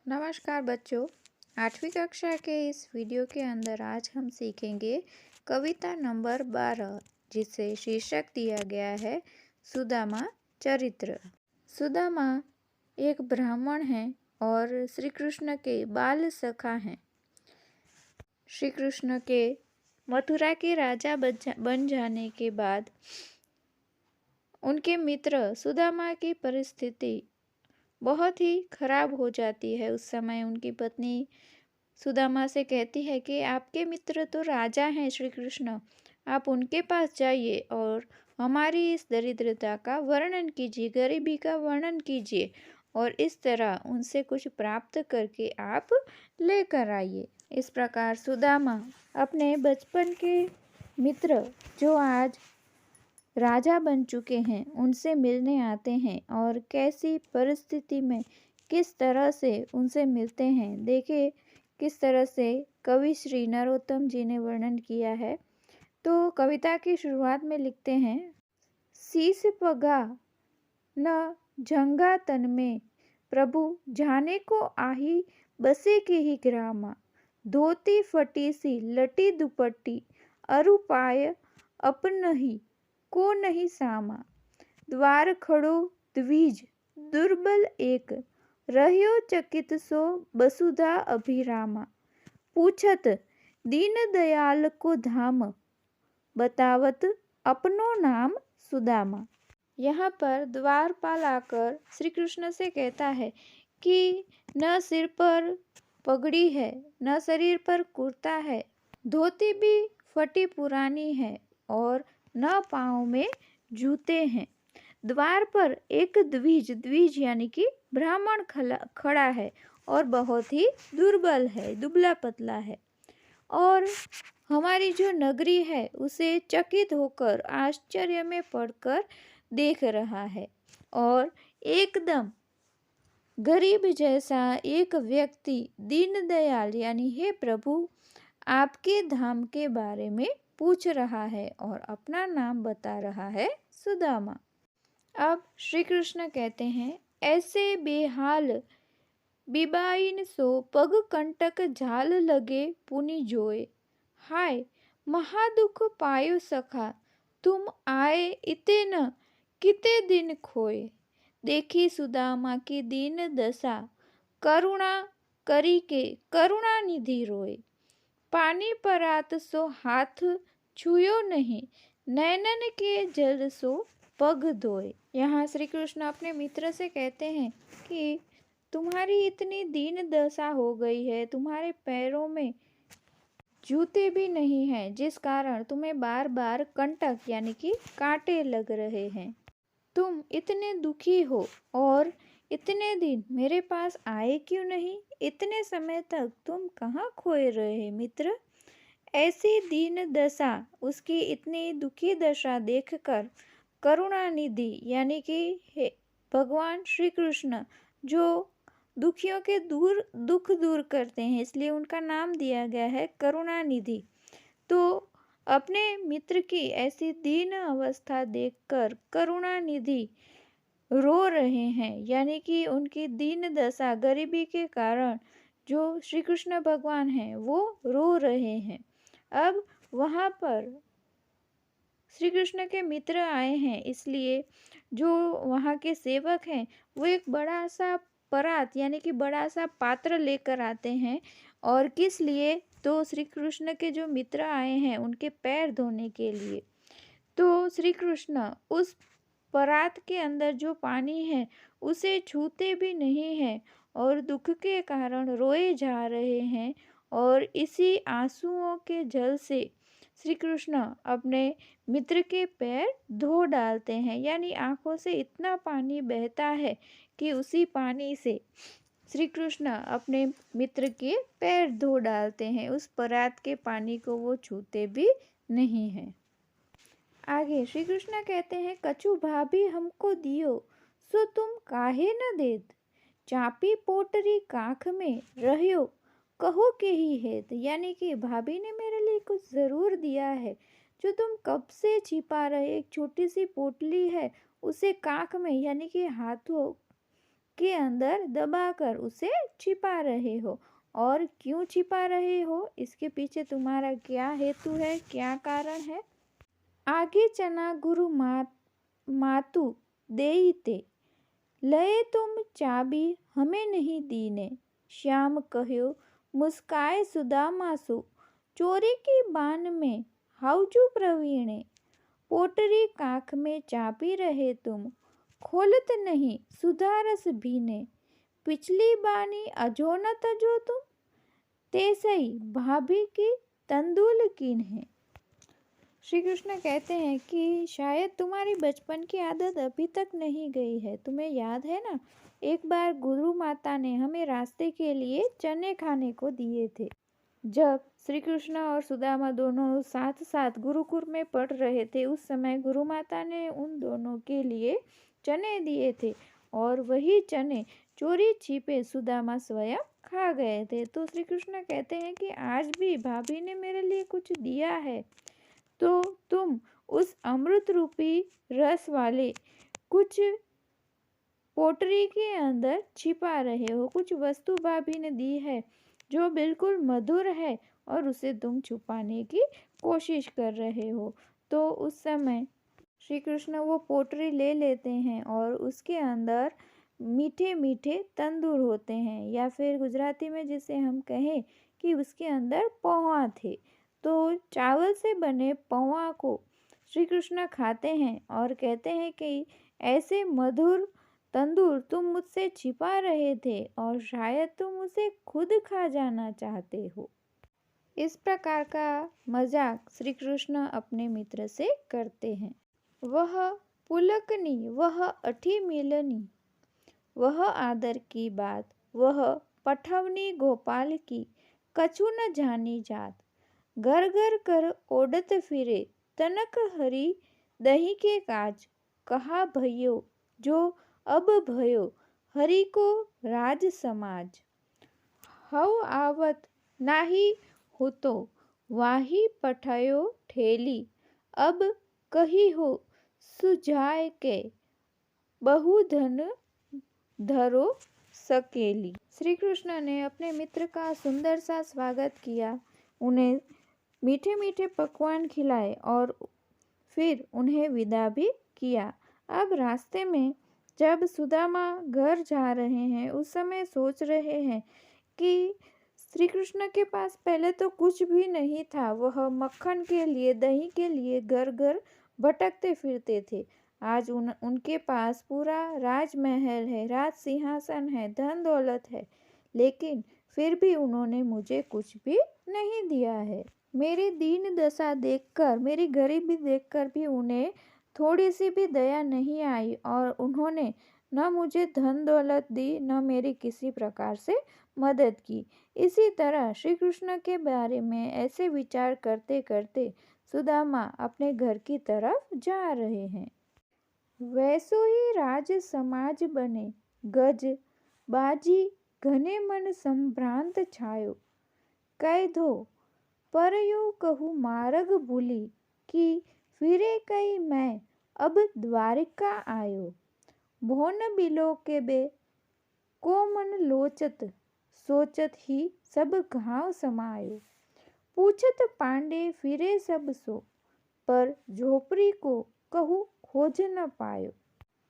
नमस्कार बच्चों। 8वीं कक्षा के इस वीडियो के अंदर आज हम सीखेंगे कविता नंबर 12, जिसे शीर्षक दिया गया है सुदामा चरित्र। सुदामा एक ब्राह्मण है और श्री कृष्ण के बाल सखा हैं। श्री कृष्ण के मथुरा के राजा बन जाने के बाद उनके मित्र सुदामा की परिस्थिति बहुत ही खराब हो जाती है। उस समय उनकी पत्नी सुदामा से कहती है कि आपके मित्र तो राजा हैं श्री कृष्ण, आप उनके पास जाइए और हमारी इस दरिद्रता का वर्णन कीजिए, गरीबी का वर्णन कीजिए और इस तरह उनसे कुछ प्राप्त करके आप लेकर आइए। इस प्रकार सुदामा अपने बचपन के मित्र जो आज राजा बन चुके हैं उनसे मिलने आते हैं और कैसी परिस्थिति में किस तरह से उनसे मिलते हैं। देखिए किस तरह से कवि श्री नरोत्तम जी ने वर्णन किया है। तो कविता की शुरुआत में लिखते हैं, शीस पगा न झंगा तन में, प्रभु जाने को आही बसे के ही ग्रामा, धोती फटी सी लटी दुपट्टी, अरुपाय अपनही को नहीं सामा, द्वार खड़ो द्विज दुर्बल एक, रह्यो चकित सो बसुधा अभिरामा, पूछत दीन दयाल को धाम, बतावत अपनो नाम सुदामा। यहाँ पर द्वारपाल आकर श्री कृष्ण से कहता है कि न सिर पर पगड़ी है, न शरीर पर कुर्ता है, धोती भी फटी पुरानी है और न पाँव में जूते हैं। द्वार पर एक द्विज यानी कि ब्राह्मण खड़ा है और बहुत ही दुर्बल है, दुबला पतला है और हमारी जो नगरी है उसे चकित होकर आश्चर्य में पड़कर देख रहा है और एकदम गरीब जैसा एक व्यक्ति दीनदयाल यानी हे प्रभु आपके धाम के बारे में पूछ रहा है और अपना नाम बता रहा है सुदामा। अब श्री कृष्ण कहते हैं, ऐसे बेहाल बिबाइन सो पग कंटक झाल लगे पुनि जोए, हाय महादुख पायो सखा तुम आए इते न किते दिन खोए, देखी सुदामा की दीन दशा करुणा करी के करुणा निधि रोए, पानी परात सो हाथ छुयो नहीं, नैनन के जल सो पग धोए। यहाँ श्री कृष्ण अपने मित्र से कहते हैं कि तुम्हारी इतनी दीन दशा हो गई है, तुम्हारे पैरों में जूते भी नहीं हैं, जिस कारण तुम्हें बार बार कंटक यानी कि कांटे लग रहे हैं। तुम इतने दुखी हो और इतने दिन मेरे पास आए क्यों नहीं? इतने समय तक तुम कहाँ खोए रहे मित्र? ऐसी दीन दशा, उसकी इतनी दुखी दशा देखकर करुणानिधि यानी कि भगवान श्री कृष्ण जो दुखियों के दुख दूर करते हैं, इसलिए उनका नाम दिया गया है करुणानिधि। तो अपने मित्र की ऐसी दीन अवस्था देखकर करुणानिधि रो रहे हैं, यानी कि उनकी दीन दशा गरीबी के कारण जो श्री कृष्ण भगवान हैं वो रो रहे हैं। अब वहाँ पर श्री कृष्ण के मित्र आए हैं, इसलिए जो वहाँ के सेवक हैं वो एक बड़ा सा परात यानी कि बड़ा सा पात्र लेकर आते हैं। और किस लिए? तो श्री कृष्ण के जो मित्र आए हैं उनके पैर धोने के लिए। तो श्री कृष्ण उस परात के अंदर जो पानी है उसे छूते भी नहीं हैं और दुख के कारण रोए जा रहे हैं और इसी आंसुओं के जल से श्री कृष्ण अपने मित्र के पैर धो डालते हैं, यानी आंखों से इतना पानी बहता है कि उसी पानी से श्री कृष्ण अपने मित्र के पैर धो डालते हैं। उस परात के पानी को वो छूते भी नहीं हैं। आगे श्री कृष्ण कहते हैं, कछु भाभी हमको दियो सो तुम काहे न देत, चापी पोटरी काख में रहियो कहो के ही हेत, यानी कि भाभी ने मेरे लिए कुछ ज़रूर दिया है जो तुम कब से छिपा रहे। एक छोटी सी पोटली है, उसे काख में यानी कि हाथों के अंदर दबाकर उसे छिपा रहे हो। और क्यों छिपा रहे हो, इसके पीछे तुम्हारा क्या हेतु है, क्या कारण है? आगे चना गुरु मातु देते, लए तुम चाबी हमें नहीं दीने। श्याम कहो मुस्काए सुदामासु, चोरी की बान में हाउजू प्रवीणे। पोटरी काख में चापी रहे तुम, खोलत नहीं सुधारस भीने। पिछली बानी अजो न तजो तुम, तेसई भाभी की तंदुल कीन है। श्री कृष्ण कहते हैं कि शायद तुम्हारी बचपन की आदत अभी तक नहीं गई है। तुम्हें याद है ना, एक बार गुरु माता ने हमें रास्ते के लिए चने खाने को दिए थे। जब श्री कृष्ण और सुदामा दोनों साथ साथ गुरुकुल में पढ़ रहे थे, उस समय गुरु माता ने उन दोनों के लिए चने दिए थे और वही चने चोरी छिपे सुदामा स्वयं खा गए थे। तो श्री कृष्ण कहते हैं कि आज भी भाभी ने मेरे लिए कुछ दिया है, तो तुम उस अमृत रूपी रस वाले कुछ पोटरी के अंदर छिपा रहे हो। कुछ वस्तु भाभी ने दी है जो बिल्कुल मधुर है और उसे तुम छुपाने की कोशिश कर रहे हो। तो उस समय श्री कृष्ण वो पोटरी ले लेते हैं और उसके अंदर मीठे मीठे तंदूर होते हैं, या फिर गुजराती में जिसे हम कहें कि उसके अंदर पौवा थे। तो चावल से बने पौवा को श्री कृष्ण खाते हैं और कहते हैं कि ऐसे मधुर तंदूर तुम मुझसे छिपा रहे थे और शायद तुम उसे खुद खा जाना चाहते हो। इस प्रकार का मजाक श्री कृष्ण अपने मित्र से करते हैं। वह पुलकनी वह अठी मिलनी, वह आदर की बात, वह पठवनी गोपाल की, कछु न जानी जात। घर घर कर ओडत फिरे, तनक हरी दही के काज। कहा भयो जो अब भयो, हरि को राज समाज। हव आवत नाही होतो, वाही पठायो ठेली। अब कही हो सुजाय के, बहु धन धरो सकेली। श्री कृष्ण ने अपने मित्र का सुंदर सा स्वागत किया, उन्हें मीठे मीठे पकवान खिलाए और फिर उन्हें विदा भी किया। अब रास्ते में जब सुदामा घर जा रहे हैं, उस समय सोच रहे हैं कि श्री कृष्ण के पास पहले तो कुछ भी नहीं था। वह मक्खन के लिए, दही के लिए घर घर भटकते फिरते थे। आज उनके पास पूरा राजमहल है, राज सिंहासन है, धन दौलत है, लेकिन फिर भी उन्होंने मुझे कुछ भी नहीं दिया है। मेरी दीन दशा देखकर, मेरी गरीबी देखकर भी उन्हें थोड़ी सी भी दया नहीं आई और उन्होंने न मुझे धन दौलत दी, न मेरी किसी प्रकार से मदद की। इसी तरह श्री कृष्ण के बारे में ऐसे विचार करते करते सुदामा अपने घर की तरफ जा रहे हैं। वैसो ही राज समाज बने, गज बाजी घने मन संभ्रांत छायो। कह दो पर यूं कहूँ मार्ग भूली, कि फिरे कई मैं अब द्वारिका आयो। भोन बिलो के बे को मन लोचत, सोचत ही सब घाव समायो। पूछत पांडे फिरे सब सो, पर झोपड़ी को कहूँ खोज न पायो।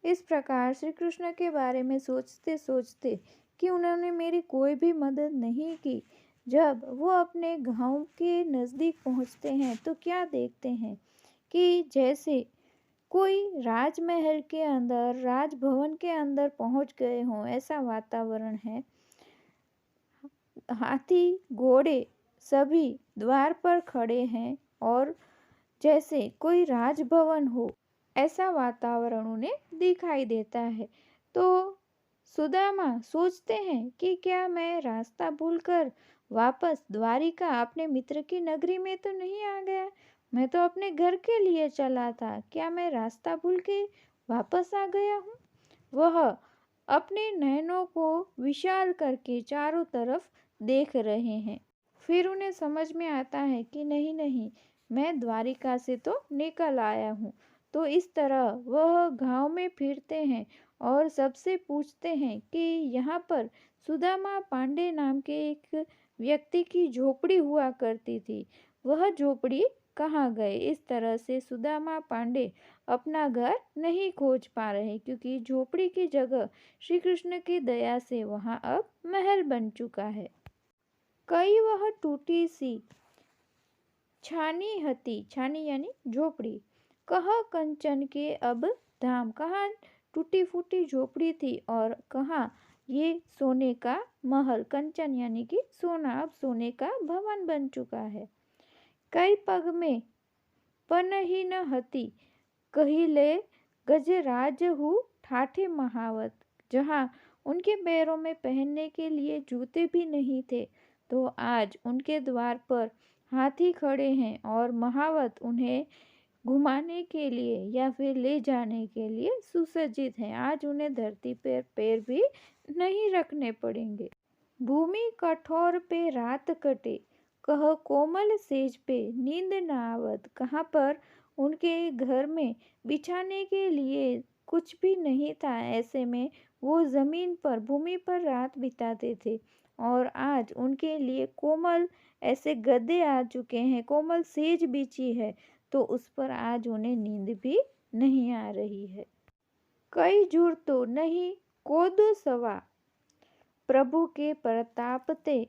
इस प्रकार श्री कृष्ण के बारे में सोचते सोचते कि उन्होंने मेरी कोई भी मदद नहीं की, जब वो अपने गांव के नज़दीक पहुंचते हैं तो क्या देखते हैं कि जैसे कोई राजमहल के अंदर, राजभवन के अंदर पहुंच गए हों, ऐसा वातावरण है। हाथी घोड़े सभी द्वार पर खड़े हैं और जैसे कोई राजभवन हो, ऐसा वातावरण उन्हें दिखाई देता है। तो सुदामा सोचते हैं कि क्या मैं रास्ता भूलकर वापस द्वारिका अपने मित्र की नगरी में तो नहीं आ गया? मैं तो अपने घर के लिए चला था, क्या मैं रास्ता भूल के वापस आ गया हूँ? वह अपने नयनों को विशाल करके चारों तरफ देख रहे हैं। फिर उन्हें समझ में आता है कि नहीं नहीं, मैं द्वारिका से तो निकल आया हूँ। तो इस तरह वह गांव में फिरते हैं और सबसे पूछते हैं कि यहाँ पर सुदामा पांडे नाम के एक व्यक्ति की झोपड़ी हुआ करती थी, वह झोपड़ी कहाँ गए। इस तरह से सुदामा पांडे अपना घर नहीं खोज पा रहे, क्योंकि झोपड़ी की जगह श्री कृष्ण की दया से वहाँ अब महल बन चुका है। कई वह टूटी सी छानी हती, छानी यानी झोपड़ी, कह कंचन के अब धाम, कहाँ टूटी फूटी झोपड़ी थी और कहाँ ये सोने का महल, कंचन यानी कि सोना, अब सोने का भवन बन चुका है। कई पग में पनही न हती, कहिले गजराज हु ठाठे महावत, जहाँ उनके पैरों में पहनने के लिए जूते भी नहीं थे, तो आज उनके द्वार पर हाथी खड़े हैं और महावत उन्हें घुमाने के लिए या फिर ले जाने के लिए सुसज्जित हैं। आज उन्हें धरती पर पैर भी नहीं रखने पड़ेंगे। भूमि कठोर पे रात कटे, कह कोमल सेज पे नींद न आवत, कहाँ पर उनके घर में बिछाने के लिए कुछ भी नहीं था, ऐसे में वो ज़मीन पर, भूमि पर रात बिताते थे। और आज उनके लिए कोमल ऐसे गद्दे आ चुके हैं, कोमल सेज बिछी है, तो उस पर आज उन्हें नींद भी नहीं आ रही है। कई जुर तो नहीं कोदो सवा, प्रभु के प्रताप ते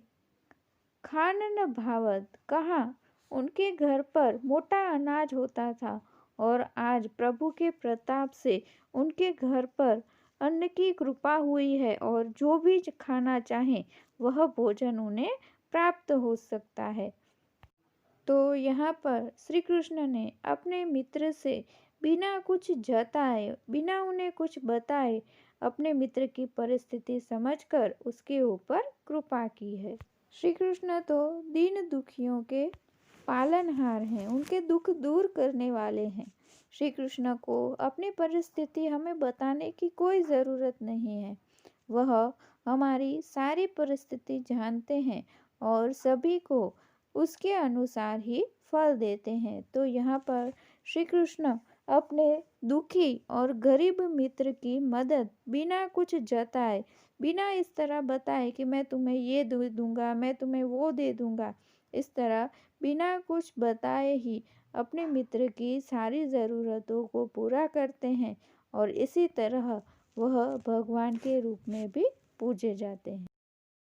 खान न भावत, कहाँ उनके घर पर मोटा अनाज होता था और आज प्रभु के प्रताप से उनके घर पर अन्न की कृपा हुई है और जो भी खाना चाहें वह भोजन उन्हें प्राप्त हो सकता है। तो यहाँ पर श्री कृष्ण ने अपने मित्र से बिना कुछ जताए, बिना उन्हें कुछ बताए, अपने मित्र की परिस्थिति समझकर उसके ऊपर कृपा की है। श्री कृष्ण तो दीन दुखियों के पालनहार हैं, उनके दुख दूर करने वाले हैं। श्री कृष्ण को अपनी परिस्थिति हमें बताने की कोई ज़रूरत नहीं है, वह हमारी सारी परिस्थिति जानते हैं और सभी को उसके अनुसार ही फल देते हैं। तो यहाँ पर श्री कृष्ण अपने दुखी और गरीब मित्र की मदद बिना कुछ जताए, बिना इस तरह बताए कि मैं तुम्हें ये दे दूँगा, मैं तुम्हें वो दे दूँगा, इस तरह बिना कुछ बताए ही अपने मित्र की सारी ज़रूरतों को पूरा करते हैं और इसी तरह वह भगवान के रूप में भी पूजे जाते हैं।